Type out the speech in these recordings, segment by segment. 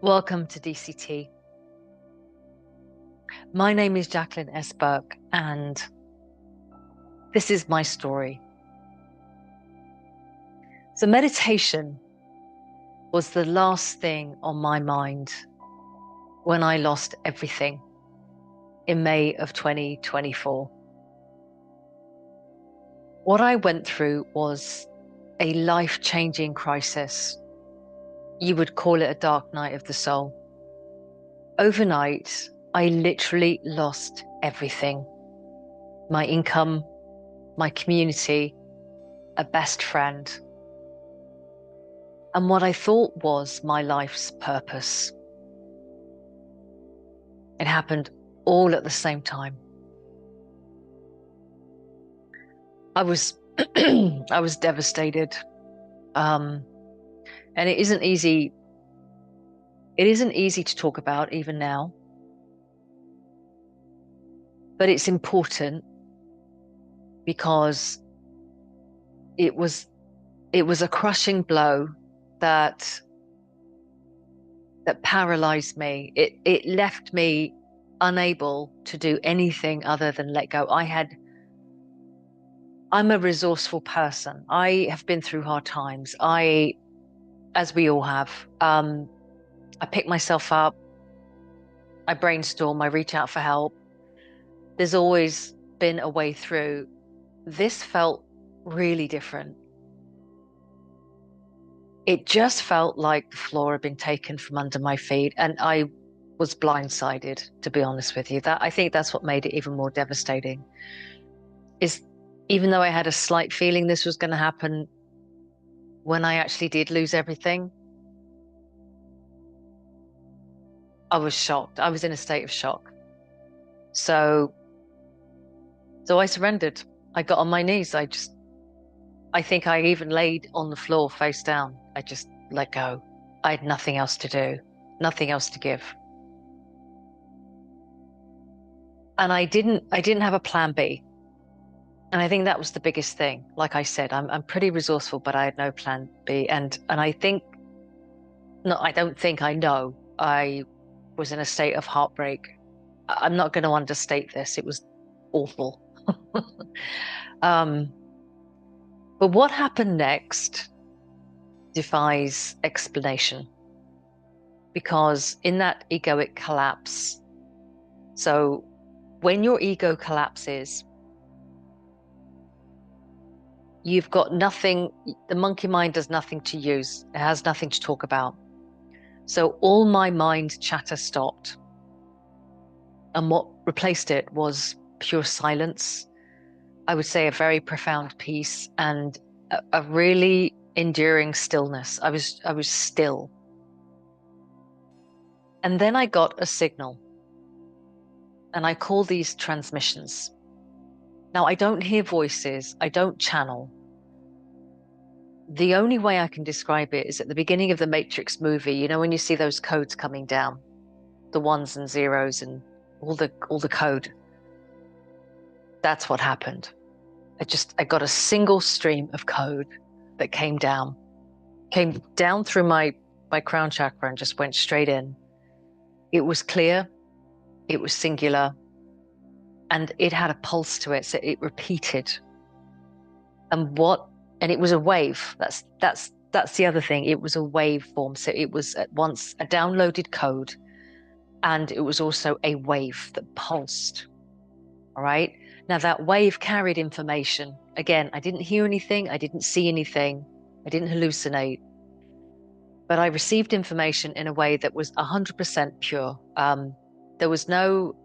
Welcome to DCT. My name is Jacalyn S Burke, and this is my story. So, meditation was the last thing on my mind when I lost everything in May of 2024. What I went through was a life-changing crisis. You would call it a dark night of the soul. Overnight, I literally lost everything. My income, my community, a best friend, and what I thought was my life's purpose. It happened all at the same time. I was I was devastated. And it isn't easy. It isn't easy to talk about even now. But it's important because it was a crushing blow that paralyzed me. It left me unable to do anything other than let go. I'm a resourceful person. I have been through hard times. As we all have, I pick myself up, I brainstorm, I reach out for help. There's always been a way through. This felt really different. It just felt like the floor had been taken from under my feet, and I was blindsided, to be honest with you. I think that's what made it even more devastating. Is even though I had a slight feeling this was going to happen, when I actually did lose everything, I was shocked. I was in a state of shock. So I surrendered. I got on my knees. I think I even laid on the floor face down. I just let go. I had nothing else to do, nothing else to give. And I didn't have a plan B. And I think that was the biggest thing. Like I said, I'm pretty resourceful, but I had no plan B. And I think, no, I don't think, I know I was in a state of heartbreak. I'm not going to understate this. It was awful. But what happened next defies explanation, because in that egoic collapse, so when your ego collapses, you've got nothing, the monkey mind does nothing to use. It has nothing to talk about. So all my mind chatter stopped. And what replaced it was pure silence. I would say a very profound peace and a really enduring stillness. I was still. And then I got a signal. And I call these transmissions. Now, I don't hear voices. I don't channel. The only way I can describe it is at the beginning of the Matrix movie, you know, when you see those codes coming down, the ones and zeros and all the code. That's what happened. I got a single stream of code that came down through my crown chakra and just went straight in. It was clear, it was singular, and it had a pulse to it, so it repeated. And it was a wave. That's the other thing. It was a waveform. So it was at once a downloaded code, and it was also a wave that pulsed. All right. Now that wave carried information. Again, I didn't hear anything. I didn't see anything. I didn't hallucinate. But I received information in a way that was 100% pure. There was no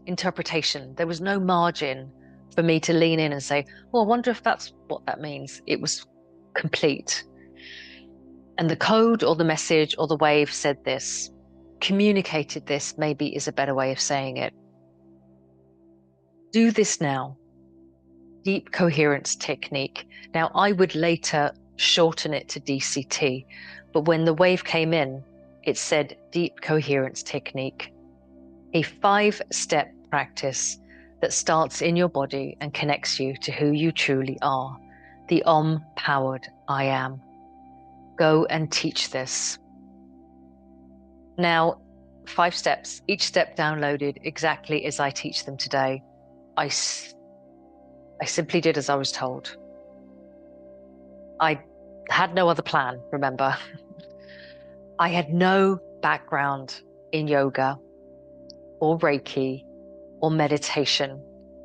interpretation. There was no margin for me to lean in and say, "Oh, I wonder if that's what that means." It was complete. And the code or the message or the wave said this, communicated this, maybe is a better way of saying it. Do this now. Deep Coherence Technique. Now, I would later shorten it to DCT, but when the wave came in, it said Deep Coherence Technique, a 5-step practice that starts in your body and connects you to who you truly are, the Om-powered I am. Go and teach this. Now, 5 steps, each step downloaded exactly as I teach them today. I simply did as I was told. I had no other plan, remember. I had no background in yoga or Reiki or meditation,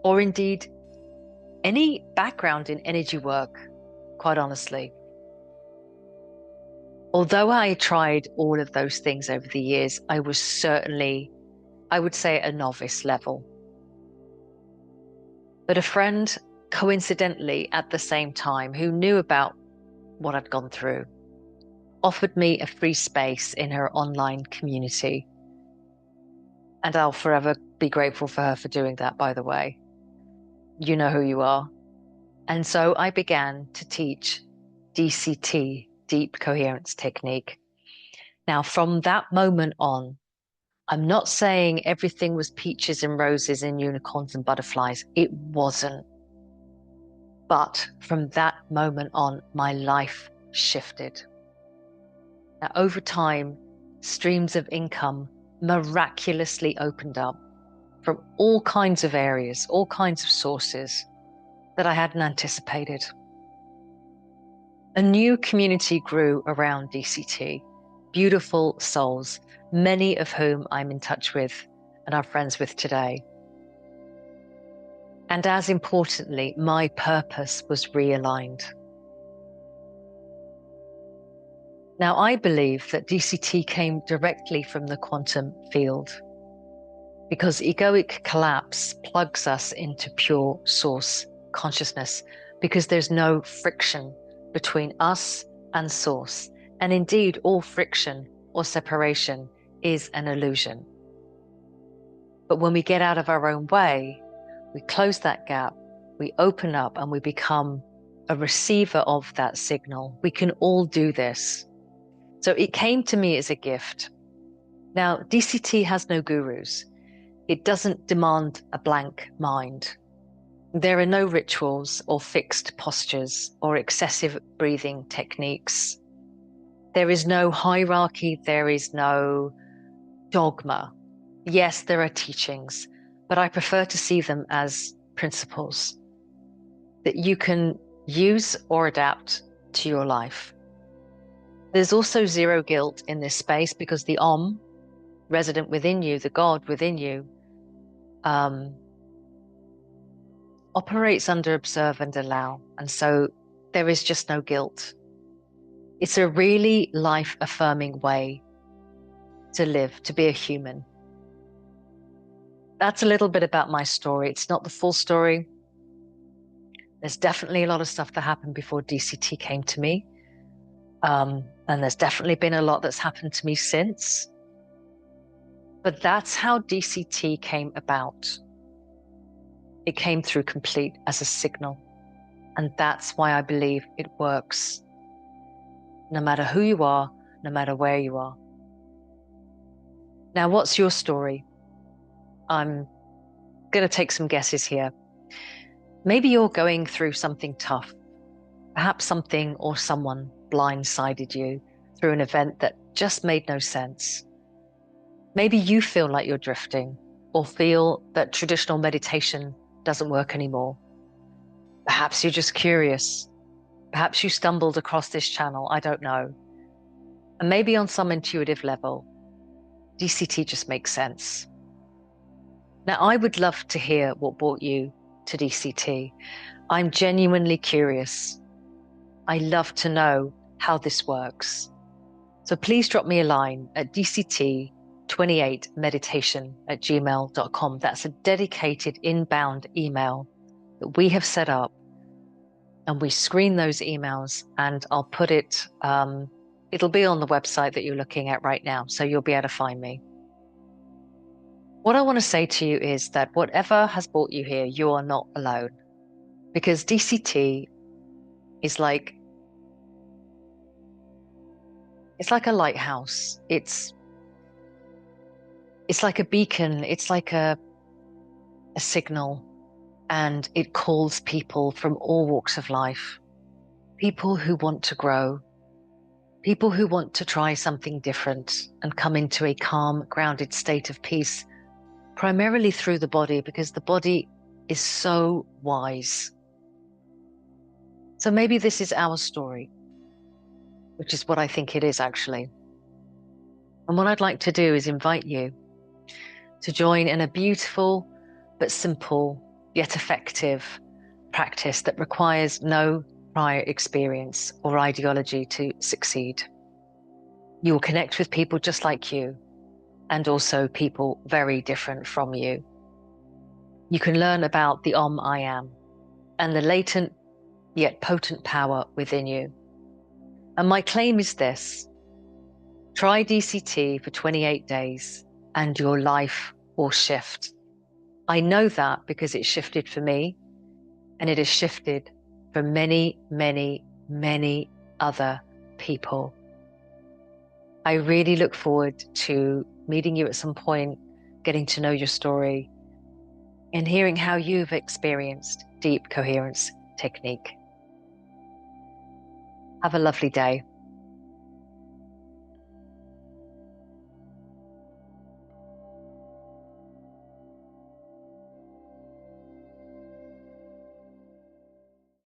or indeed any background in energy work, quite honestly. Although I tried all of those things over the years, I was certainly, I would say, at a novice level. But a friend, coincidentally at the same time, who knew about what I'd gone through, offered me a free space in her online community. And I'll forever be grateful for her for doing that, by the way. You know who you are. And so I began to teach DCT, Deep Coherence Technique. Now, from that moment on, I'm not saying everything was peaches and roses and unicorns and butterflies. It wasn't. But from that moment on, my life shifted. Now, over time, streams of income miraculously opened up from all kinds of areas, all kinds of sources that I hadn't anticipated. A new community grew around DCT, beautiful souls, many of whom I'm in touch with and are friends with today. And as importantly, my purpose was realigned. Now, I believe that DCT came directly from the quantum field because egoic collapse plugs us into pure source consciousness because there's no friction between us and source. And indeed, all friction or separation is an illusion. But when we get out of our own way, we close that gap, we open up, and we become a receiver of that signal. We can all do this. So it came to me as a gift. Now, DCT has no gurus. It doesn't demand a blank mind. There are no rituals or fixed postures or excessive breathing techniques. There is no hierarchy. There is no dogma. Yes, there are teachings, but I prefer to see them as principles that you can use or adapt to your life. There's also zero guilt in this space because the Om, resident within you, the God within you, operates under observe and allow. And so there is just no guilt. It's a really life-affirming way to live, to be a human. That's a little bit about my story. It's not the full story. There's definitely a lot of stuff that happened before DCT came to me. And there's definitely been a lot that's happened to me since. But that's how DCT came about. It came through complete as a signal. And that's why I believe it works. No matter who you are, no matter where you are. Now, what's your story? I'm going to take some guesses here. Maybe you're going through something tough. Perhaps something or someone blindsided you through an event that just made no sense. Maybe you feel like you're drifting or feel that traditional meditation doesn't work anymore. Perhaps you're just curious. Perhaps you stumbled across this channel. I don't know. And maybe on some intuitive level, DCT just makes sense. Now, I would love to hear what brought you to DCT. I'm genuinely curious. I love to know how this works. So please drop me a line at dct28meditation@gmail.com. That's a dedicated inbound email that we have set up. And we screen those emails and I'll put it, it'll be on the website that you're looking at right now. So you'll be able to find me. What I want to say to you is that whatever has brought you here, you are not alone. Because DCT is like, it's like a lighthouse. It's like a beacon. It's like a signal. And it calls people from all walks of life. People who want to grow. People who want to try something different and come into a calm, grounded state of peace, primarily through the body, because the body is so wise. So maybe this is our story, which is what I think it is actually. And what I'd like to do is invite you to join in a beautiful but simple yet effective practice that requires no prior experience or ideology to succeed. You will connect with people just like you, and also people very different from you. You can learn about the I am and the latent yet potent power within you. And my claim is this: try DCT for 28 days and your life will shift. I know that because it shifted for me, and it has shifted for many, many, many other people. I really look forward to meeting you at some point, getting to know your story, and hearing how you've experienced Deep Coherence Technique. Have a lovely day.